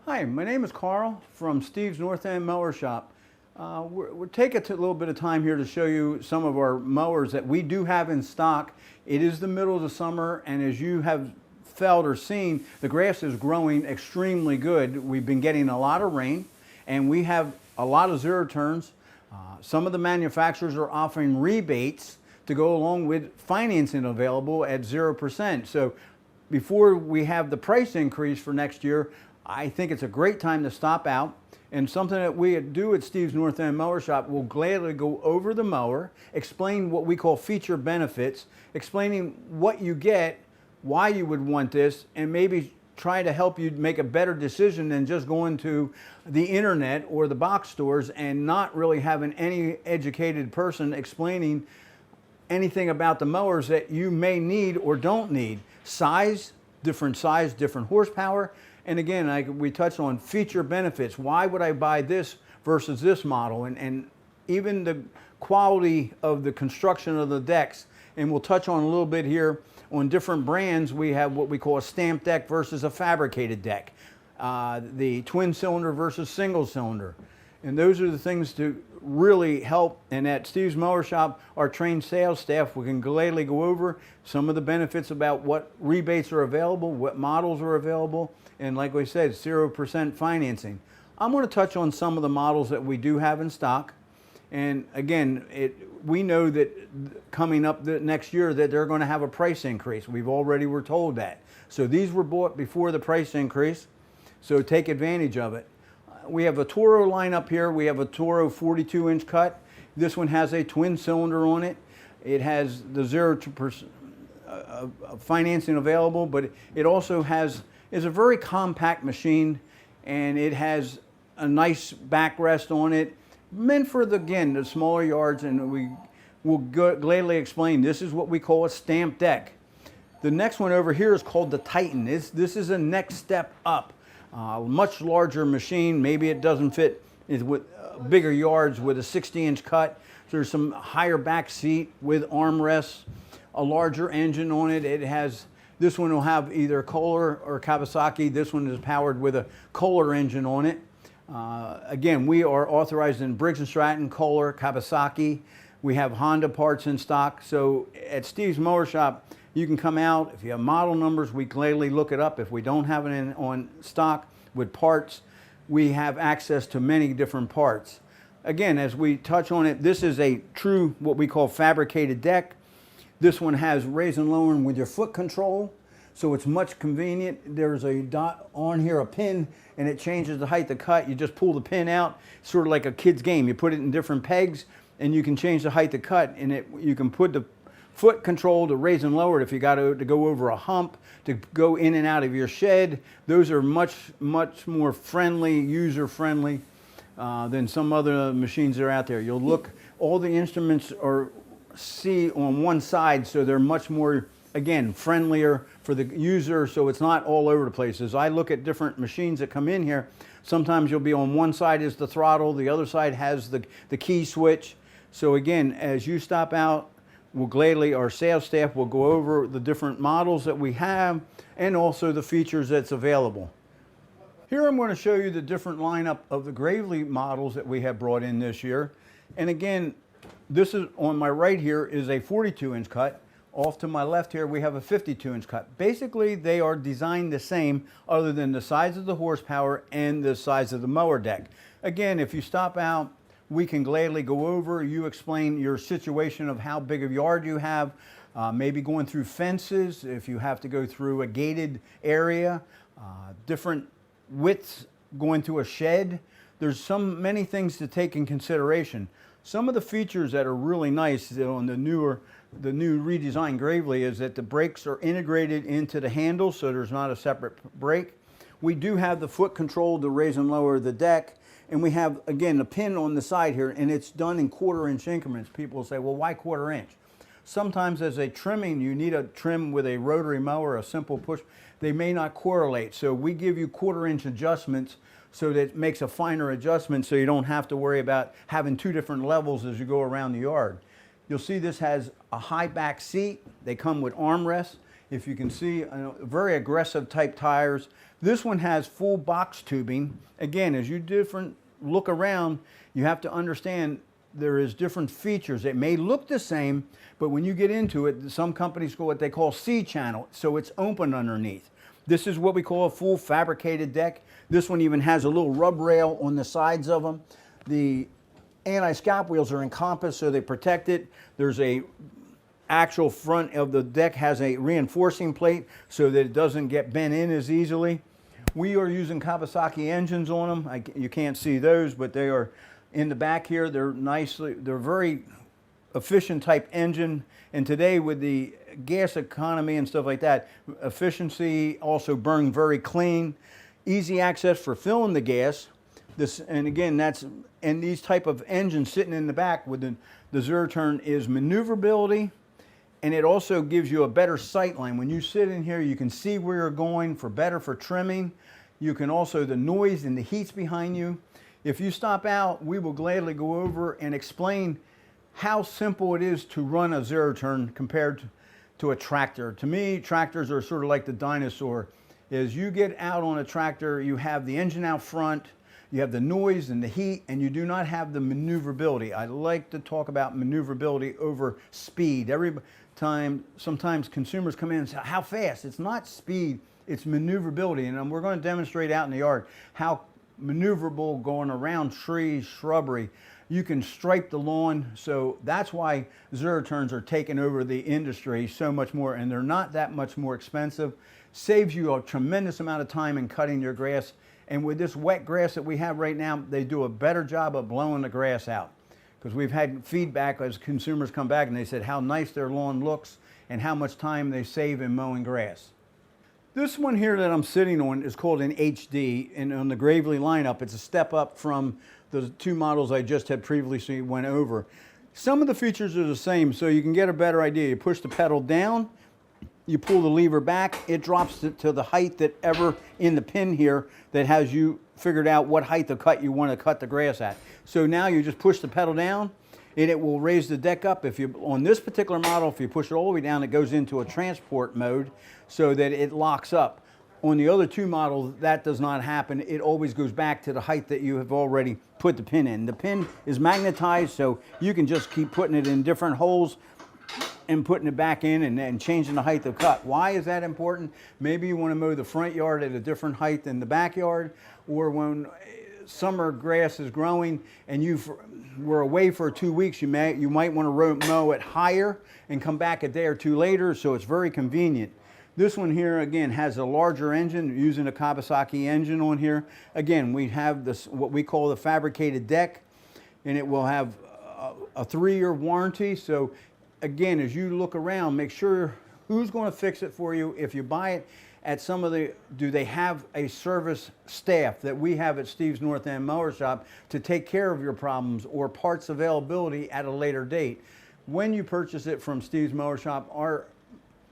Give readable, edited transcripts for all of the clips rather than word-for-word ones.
Hi, my name is Carl from Steve's North End Mower Shop. We're taking a little bit of time here to show you some of our mowers that we do have in stock. It is the middle of the summer, and as you have felt or seen, the grass is growing extremely good. We've been getting a lot of rain, and we have a lot of zero turns. Some of the manufacturers are offering rebates to go along with financing available at 0%. So before we have the price increase for next year, I think it's a great time to stop out, and something that we do at Steve's North End Mower Shop, will gladly go over the mower, explain what we call feature benefits, explaining what you get, why you would want this, and maybe try to help you make a better decision than just going to the internet or the box stores and not really having any educated person explaining anything about the mowers that you may need or don't need. Size, different horsepower. And again, we touched on feature benefits. Why would I buy this versus this model? And even the quality of the construction of the decks. And we'll touch on a little bit here on different brands. We have what we call a stamped deck versus a fabricated deck. The twin cylinder versus single cylinder. And those are the things to really help. And at Steve's Mower Shop, our trained sales staff, we can gladly go over some of the benefits about what rebates are available, what models are available, and like we said, 0% financing. I'm going to touch on some of the models that we do have in stock. And again, we know that coming up the next year that they're going to have a price increase. We've already were told that. So these were bought before the price increase, so take advantage of it. We have a Toro line up here. We have a Toro 42-inch cut. This one has a twin cylinder on it. It has the 0% financing available, but it also is a very compact machine, and it has a nice backrest on it, meant for the smaller yards, and we will gladly explain. This is what we call a stamped deck. The next one over here is called the Titan. This is a next step up. Much larger machine. Maybe it doesn't fit with bigger yards with a 60-inch cut. So there's some higher back seat with armrests, a larger engine on it. This one will have either Kohler or Kawasaki. This one is powered with a Kohler engine on it. Again, we are authorized in Briggs & Stratton, Kohler, Kawasaki. We have Honda parts in stock. So at Steve's Mower Shop, you can come out. If you have model numbers, we gladly look it up. If we don't have it on stock with parts, we have access to many different parts. Again, as we touch on it, this is a true what we call fabricated deck. This one has raise and lowering with your foot control, so it's much convenient. There's a dot on here, a pin, and it changes the height of the cut. You just pull the pin out, sort of like a kid's game. You put it in different pegs, and you can change the height of the cut, and you can put the foot control to raise and lower it if you got to go over a hump, to go in and out of your shed. Those are much more friendly, user-friendly than some other machines that are out there. You'll look, all the instruments are on one side, so they're much more, again, friendlier for the user, so it's not all over the place. As I look at different machines that come in here, sometimes you'll be on one side is the throttle, the other side has the key switch. So again, as you stop out, our sales staff will go over the different models that we have and also the features that's available. Here I'm going to show you the different lineup of the Gravely models that we have brought in this year. And again, this is on my right here is a 42-inch cut. Off to my left here we have a 52-inch cut. Basically they are designed the same other than the size of the horsepower and the size of the mower deck. Again, if you stop out, we can gladly go over, you explain your situation of how big of yard you have, maybe going through fences, if you have to go through a gated area, different widths going through a shed. There's many things to take in consideration. Some of the features that are really nice on the new redesigned Gravely is that the brakes are integrated into the handle, so there's not a separate brake. We do have the foot control to raise and lower the deck. And we have, again, the pin on the side here, and it's done in 1/4-inch increments. People will say, well, why 1/4 inch? Sometimes as a trimming, you need a trim with a rotary mower, a simple push. They may not correlate. So we give you 1/4-inch adjustments so that it makes a finer adjustment so you don't have to worry about having two different levels as you go around the yard. You'll see this has a high back seat. They come with armrests. If you can see, very aggressive type tires. This one has full box tubing. Again, as you look around, you have to understand there is different features. It may look the same, but when you get into it, some companies go what they call C-channel, so it's open underneath. This is what we call a full fabricated deck. This one even has a little rub rail on the sides of them. The anti-scalp wheels are encompassed, so they protect it. There's a actual front of the deck has a reinforcing plate so that it doesn't get bent in as easily. We are using Kawasaki engines on them. You can't see those, but they are in the back here. They're very efficient type engine. And today with the gas economy and stuff like that, efficiency also burn very clean. Easy access for filling the gas. And again, these type of engines sitting in the back with the zero turn is maneuverability, and it also gives you a better sight line. When you sit in here, you can see where you're going for trimming. You can also, the noise and the heat's behind you. If you stop out, we will gladly go over and explain how simple it is to run a zero turn compared to a tractor. To me, tractors are sort of like the dinosaur. As you get out on a tractor, you have the engine out front, you have the noise and the heat, and you do not have the maneuverability. I like to talk about maneuverability over speed. Sometimes consumers come in and say, how fast? It's not speed, it's maneuverability. And we're going to demonstrate out in the yard how maneuverable going around trees, shrubbery. You can stripe the lawn. So that's why zero turns are taking over the industry so much more, and they're not that much more expensive. Saves you a tremendous amount of time in cutting your grass. And with this wet grass that we have right now, they do a better job of blowing the grass out. Because we've had feedback as consumers come back and they said how nice their lawn looks and how much time they save in mowing grass. This one here that I'm sitting on is called an HD, and on the Gravely lineup, it's a step up from the two models I just had previously went over. Some of the features are the same, so you can get a better idea. You push the pedal down, you pull the lever back, it drops it to the height that ever in the pin here that has you figured out what height of cut you want to cut the grass at. So now you just push the pedal down and it will raise the deck up. On this particular model, if you push it all the way down, it goes into a transport mode so that it locks up. On the other two models, that does not happen. It always goes back to the height that you have already put the pin in. The pin is magnetized, so you can just keep putting it in different holes and putting it back in and then changing the height of cut. Why is that important? Maybe you want to mow the front yard at a different height than the backyard, or when summer grass is growing and you were away for 2 weeks, you might want to mow it higher and come back a day or two later, so it's very convenient. This one here, again, has a larger engine, using a Kawasaki engine on here. Again, we have this, what we call the fabricated deck, and it will have a 3-year warranty. So again, as you look around, make sure who's going to fix it for you. If you buy it at do they have a service staff that we have at Steve's North End Mower Shop to take care of your problems or parts availability at a later date? When you purchase it from Steve's Mower Shop, our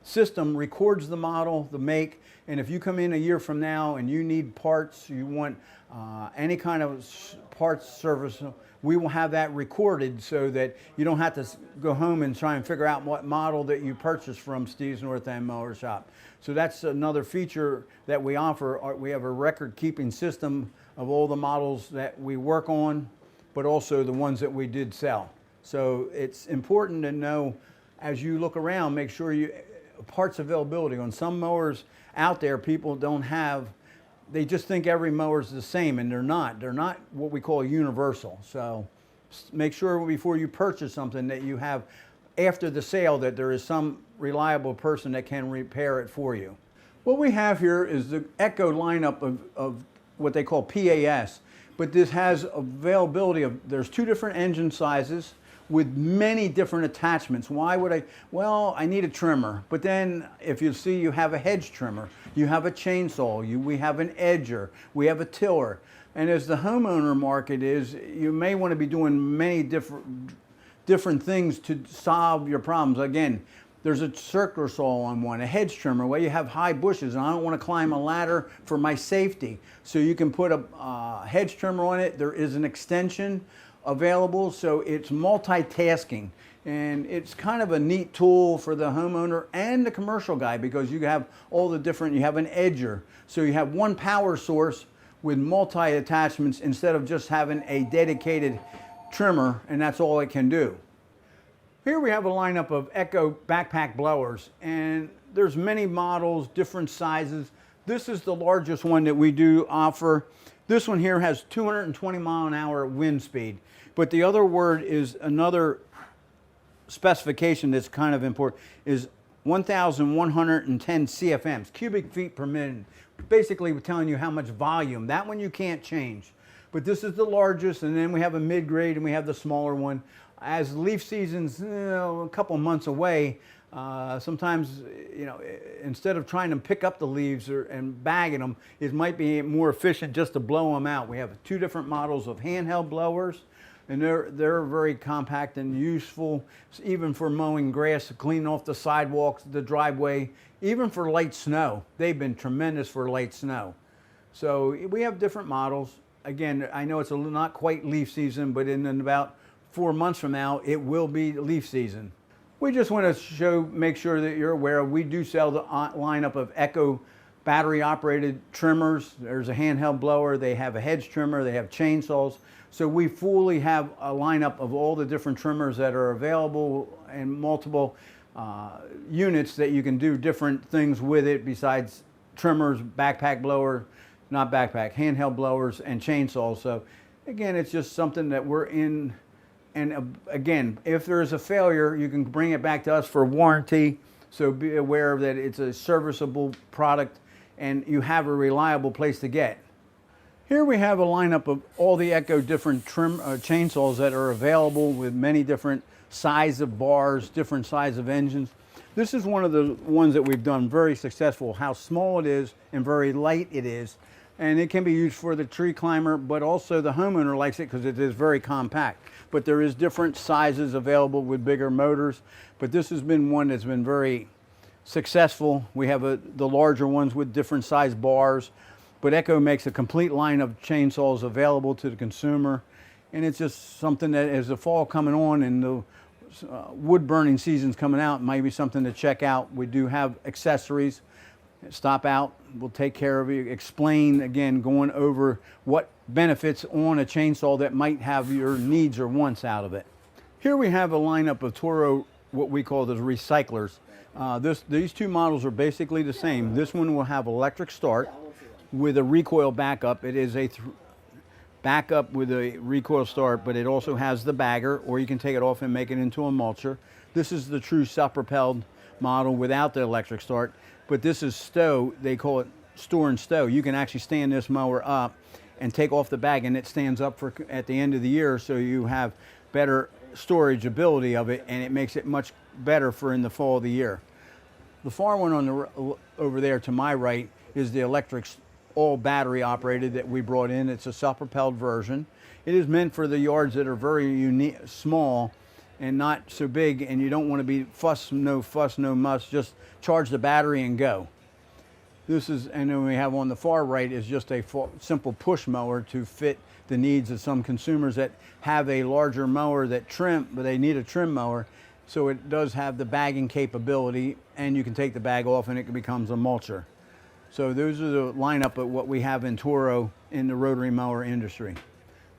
system records the model, the make, and if you come in a year from now and you need parts, you want any kind of parts service, we will have that recorded so that you don't have to go home and try and figure out what model that you purchased from Steve's North End Mower Shop. So that's another feature that we offer. We have a record-keeping system of all the models that we work on, but also the ones that we did sell. So it's important to know, as you look around, make sure parts availability. On some mowers out there, people don't have, they just think every mower is the same, and they're not. They're not what we call universal. So make sure before you purchase something that you have, after the sale, that there is some reliable person that can repair it for you. What we have here is the Echo lineup of what they call PAS, but this has availability of, there's 2 different engine sizes with many different attachments. Why would I? Well, I need a trimmer. But then if you see, you have a hedge trimmer, you have a chainsaw, we have an edger, we have a tiller. And as the homeowner market is, you may want to be doing many different things to solve your problems. Again, there's a circular saw on one, a hedge trimmer where you have high bushes and I don't want to climb a ladder for my safety. So you can put a hedge trimmer on it. There is an extension available, so it's multitasking. And it's kind of a neat tool for the homeowner and the commercial guy, because you have all the different, you have an edger. So you have one power source with multi attachments instead of just having a dedicated trimmer, and that's all it can do. Here we have a lineup of Echo backpack blowers, and there's many models, different sizes. This is the largest one that we do offer. This one here has 220 mile an hour wind speed, but the other word is another specification that's kind of important is 1,110 CFMs, cubic feet per minute. Basically, we're telling you how much volume. That one you can't change, but this is the largest, and then we have a mid-grade and we have the smaller one. As leaf season's a couple months away, sometimes, instead of trying to pick up the leaves and bagging them, it might be more efficient just to blow them out. We have two different models of handheld blowers, and they're very compact and useful, even for mowing grass, cleaning off the sidewalks, the driveway, even for light snow. They've been tremendous for light snow. So we have different models. Again, I know it's not quite leaf season, but in about 4 months from now, it will be leaf season. We just want to make sure that you're aware we do sell the lineup of Echo battery operated trimmers. There's a handheld blower, they have a hedge trimmer, they have chainsaws. So we fully have a lineup of all the different trimmers that are available, and multiple units that you can do different things with it besides trimmers, backpack blower, not backpack, handheld blowers, and chainsaws. So again, it's just something that we're in. And again, if there's a failure, you can bring it back to us for warranty. So be aware that it's a serviceable product and you have a reliable place to get. Here we have a lineup of all the Echo different chainsaws that are available with many different size of bars, different size of engines. This is one of the ones that we've done very successful, how small it is and very light it is. And it can be used for the tree climber, but also the homeowner likes it because it is very compact. But there is different sizes available with bigger motors. But this has been one that's been very successful. We have the larger ones with different size bars. But Echo makes a complete line of chainsaws available to the consumer. And it's just something that, as the fall coming on and the wood burning season's coming out, might be something to check out. We do have accessories. Stop out, we'll take care of you, explain, again, going over what benefits on a chainsaw that might have your needs or wants out of it. Here we have a lineup of Toro, what we call the recyclers. These two models are basically the same. This one will have electric start with a recoil backup. It is a backup with a recoil start, but it also has the bagger, or you can take it off and make it into a mulcher. This is the true self-propelled model without the electric start. But this is stow, they call it store and stow. You can actually stand this mower up and take off the bag, and it stands up for at the end of the year, so you have better storage ability of it, and it makes it much better for in the fall of the year. The far one on the over there to my right is the electric, all battery operated that we brought in. It's a self-propelled version. It is meant for the yards that are very small and not so big, and you don't want to be fuss, no muss, just charge the battery and go. This is, and then we have on the far right is just a simple push mower to fit the needs of some consumers that have a larger mower that trim, but they need a trim mower. So it does have the bagging capability, and you can take the bag off and it becomes a mulcher. So those are the lineup of what we have in Toro in the rotary mower industry.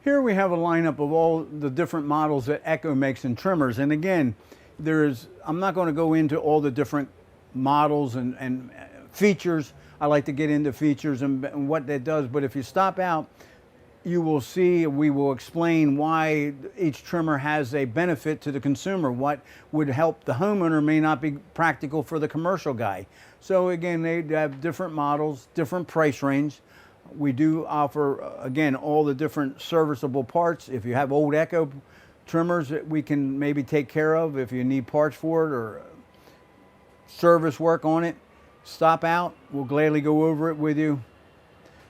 Here we have a lineup of all the different models that Echo makes in trimmers. And again, I'm not going to go into all the different models and features. I like to get into features and what that does. But if you stop out, you will see, we will explain why each trimmer has a benefit to the consumer. What would help the homeowner may not be practical for the commercial guy. So again, they have different models, different price range. We do offer, again, all the different serviceable parts. If you have old Echo trimmers that we can maybe take care of, if you need parts for it or service work on it, stop out. We'll gladly go over it with you.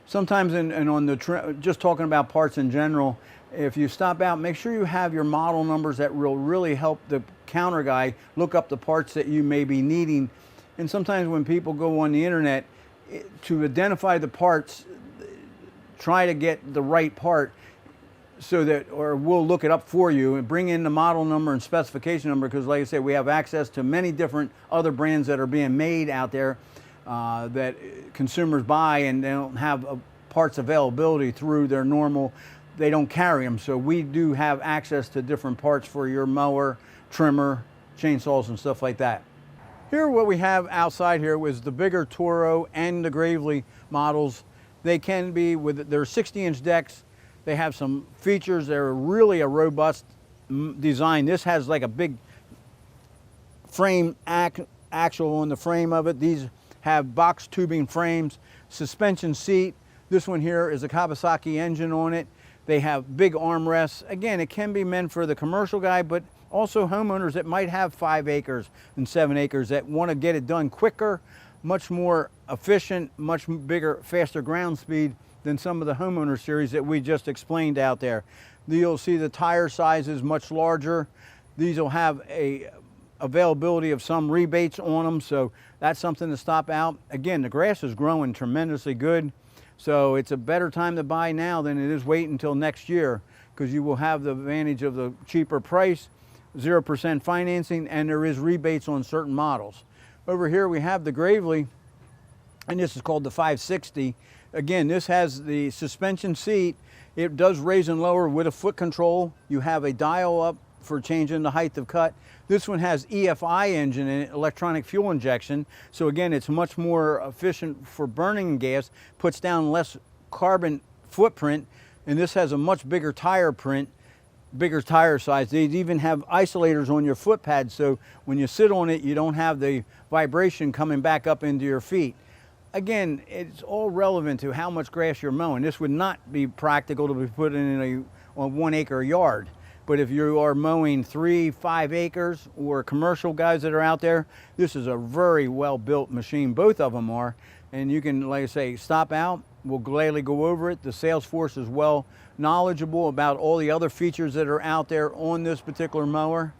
Sometimes, and on the just talking about parts in general, if you stop out, make sure you have your model numbers. That will really help the counter guy look up the parts that you may be needing. And sometimes when people go on the internet, to identify the parts, try to get the right part. so that, or we'll look it up for you and bring in the model number and specification number, because like I said, we have access to many different other brands that are being made out there that consumers buy, and they don't have parts availability through their normal, they don't carry them. So we do have access to different parts for your mower, trimmer, chainsaws and stuff like that. Here what we have outside here was the bigger Toro and the Gravely models. They can be with their 60-inch decks. They have some features. They're really a robust design. This has like a big frame axle on the frame of it. These have box tubing frames, suspension seat. This one here is a Kawasaki engine on it. They have big armrests. Again, it can be meant for the commercial guy, but also homeowners that might have 5 acres and 7 acres that want to get it done quicker, much more efficient, much bigger, faster ground speed than some of the homeowner series that we just explained out there. You'll see the tire size is much larger. These will have a availability of some rebates on them, so that's something to stop out. Again, the grass is growing tremendously good, so it's a better time to buy now than it is wait until next year, because you will have the advantage of the cheaper price, 0% financing, and there is rebates on certain models. Over here we have the Gravely, and this is called the 560. Again, this has the suspension seat. It does raise and lower with a foot control. You have a dial up for changing the height of cut. This one has EFI engine in it, electronic fuel injection. So again, it's much more efficient for burning gas, puts down less carbon footprint, and this has a much bigger tire print, bigger tire size. They even have isolators on your foot pads, so when you sit on it, you don't have the vibration coming back up into your feet. Again, it's all relevant to how much grass you're mowing. This would not be practical to be put in a 1 acre yard. But if you are mowing 3-5 acres, or commercial guys that are out there, this is a very well built machine. Both of them are. And you can, like I say, stop out. We'll gladly go over it. The sales force is well knowledgeable about all the other features that are out there on this particular mower.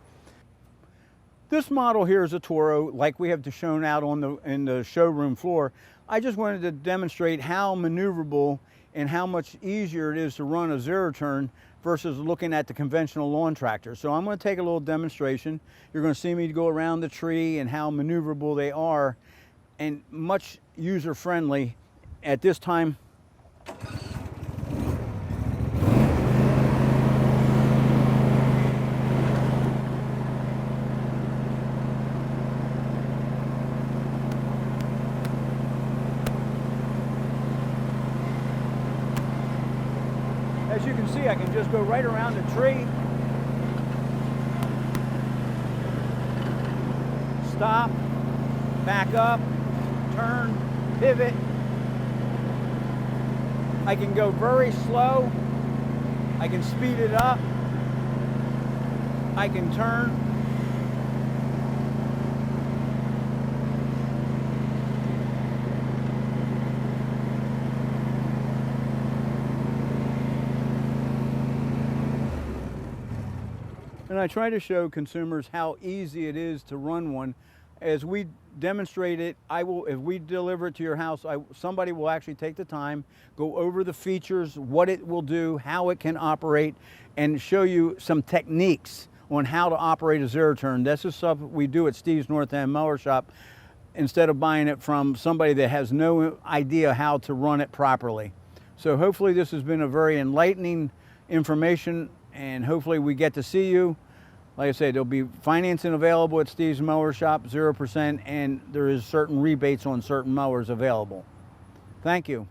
This model here is a Toro, like we have shown out on in the showroom floor. I just wanted to demonstrate how maneuverable and how much easier it is to run a zero turn versus looking at the conventional lawn tractor. So I'm going to take a little demonstration. You're going to see me go around the tree and how maneuverable they are, and much user friendly at this time. As you can see, I can just go right around the tree, stop, back up, turn, pivot. I can go very slow, I can speed it up, I can turn. And I try to show consumers how easy it is to run one. As we demonstrate it, if we deliver it to your house, somebody will actually take the time, go over the features, what it will do, how it can operate, and show you some techniques on how to operate a zero turn. This is stuff we do at Steve's North End Mower Shop, instead of buying it from somebody that has no idea how to run it properly. So hopefully this has been a very enlightening information, and hopefully we get to see you. Like I said, there'll be financing available at Steve's Mower Shop, 0%, and there is certain rebates on certain mowers available. Thank you.